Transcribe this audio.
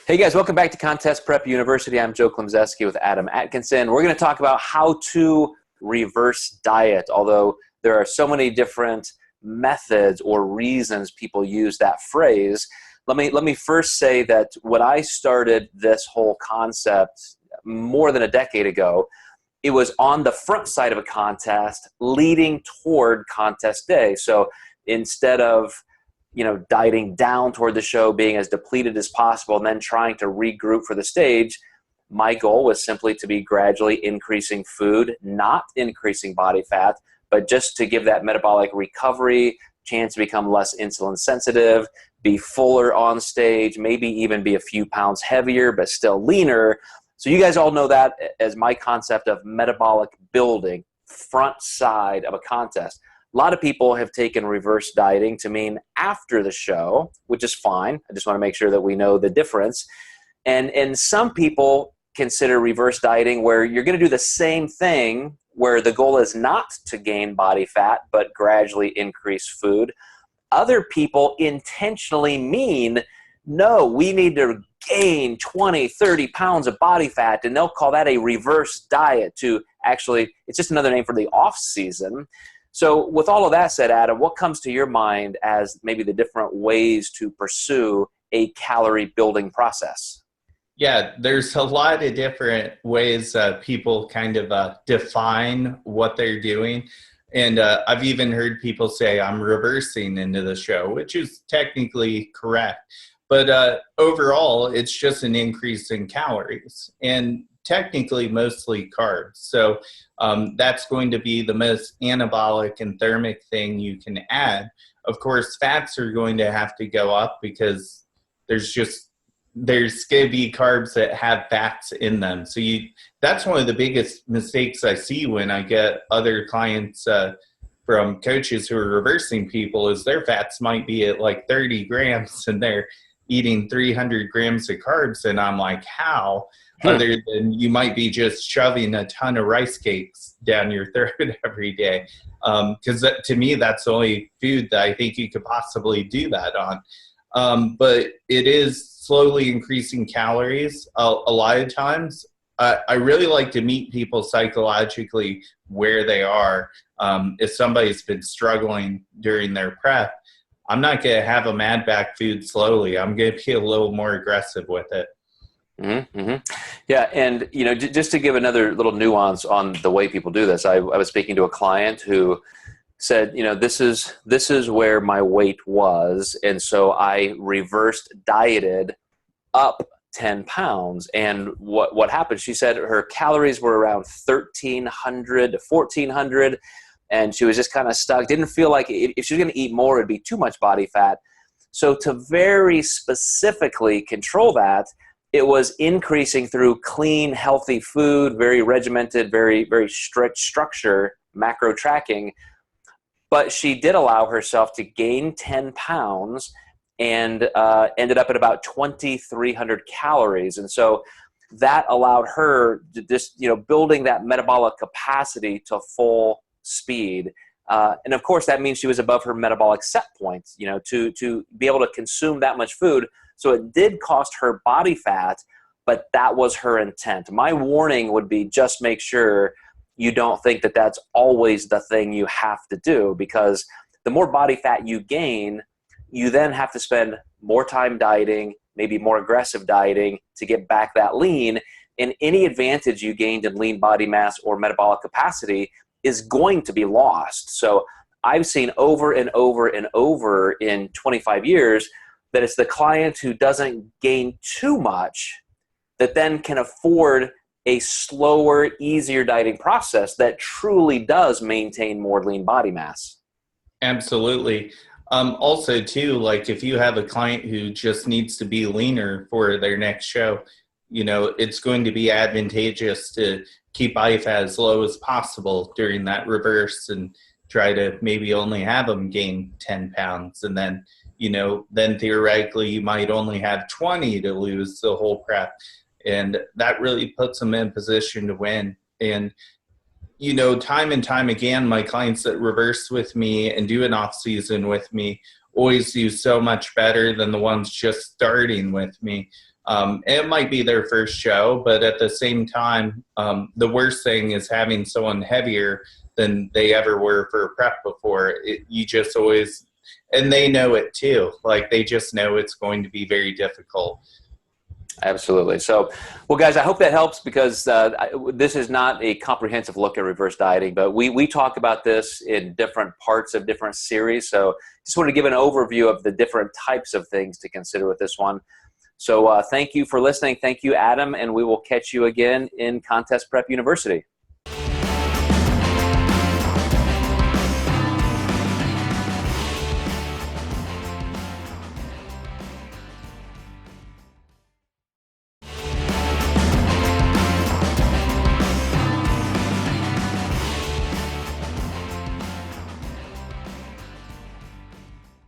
Hey guys, welcome back to Contest Prep University. I'm Joe Klemczewski with Adam Atkinson. We're going to talk about how to reverse diet, although there are so many different methods or reasons people use that phrase. Let me first say that when I started this whole concept more than a decade ago, it was on the front side of a contest leading toward contest day. So instead of dieting down toward the show, being as depleted as possible, and then trying to regroup for the stage, my goal was simply to be gradually increasing food, not increasing body fat, but just to give that metabolic recovery, chance to become less insulin sensitive, be fuller on stage, maybe even be a few pounds heavier, but still leaner. So you guys all know that as my concept of metabolic building, front side of a contest. A lot of people have taken reverse dieting to mean after the show, which is fine. I just want to make sure that we know the difference. And some people consider reverse dieting where you're going to do the same thing, where the goal is not to gain body fat, but gradually increase food. Other people intentionally mean, no, we need to gain 20, 30 pounds of body fat, and they'll call that a reverse diet to actually, it's just another name for the off season. So with all of that said, Adam, what comes to your mind as maybe the different ways to pursue a calorie building process? Yeah, there's a lot of different ways people kind of define what they're doing. And I've even heard people say I'm reversing into the show, which is technically correct. But overall, it's just an increase in calories and technically mostly carbs. So that's going to be the most anabolic and thermic thing you can add. Of course, fats are going to have to go up because there's going to be carbs that have fats in them. So that's one of the biggest mistakes I see when I get other clients from coaches who are reversing people is their fats might be at like 30 grams and they're eating 300 grams of carbs. And I'm like, how? Other than you might be just shoving a ton of rice cakes down your throat every day. Because to me, that's the only food that I think you could possibly do that on. But it is slowly increasing calories. A lot of times, I really like to meet people psychologically where they are. If somebody's been struggling during their prep, I'm not going to have them add back food slowly. I'm going to be a little more aggressive with it. Yeah, and just to give another little nuance on the way people do this, I was speaking to a client who said, this is where my weight was, and so I reversed dieted up 10 pounds. And what happened? She said her calories were around 1,300 to 1,400, and she was just kind of stuck. Didn't feel like if she was going to eat more, it'd be too much body fat. So to very specifically control that, it was increasing through clean, healthy food, very regimented, very, very strict structure, macro tracking. But she did allow herself to gain 10 pounds and ended up at about 2,300 calories. And so that allowed her to just, building that metabolic capacity to full speed. And of course, that means she was above her metabolic set point, to be able to consume that much food. So it did cost her body fat, but that was her intent. My warning would be just make sure you don't think that that's always the thing you have to do, because the more body fat you gain, you then have to spend more time dieting, maybe more aggressive dieting to get back that lean. And any advantage you gained in lean body mass or metabolic capacity is going to be lost. So I've seen over and over and over in 25 years that it's the client who doesn't gain too much that then can afford a slower, easier dieting process that truly does maintain more lean body mass. Absolutely. Also too, like if you have a client who just needs to be leaner for their next show, it's going to be advantageous to keep body fat as low as possible during that reverse and try to maybe only have them gain 10 pounds. And then, then theoretically you might only have 20 to lose the whole prep. And that really puts them in position to win. And, time and time again, my clients that reverse with me and do an off season with me always do so much better than the ones just starting with me. It might be their first show, but at the same time, the worst thing is having someone heavier than they ever were for prep before. You just always, and they know it too. Like they just know it's going to be very difficult. Absolutely. So, well, guys, I hope that helps, because this is not a comprehensive look at reverse dieting, but we talk about this in different parts of different series. So just want to give an overview of the different types of things to consider with this one. So thank you for listening. Thank you, Adam, and we will catch you again in Contest Prep University.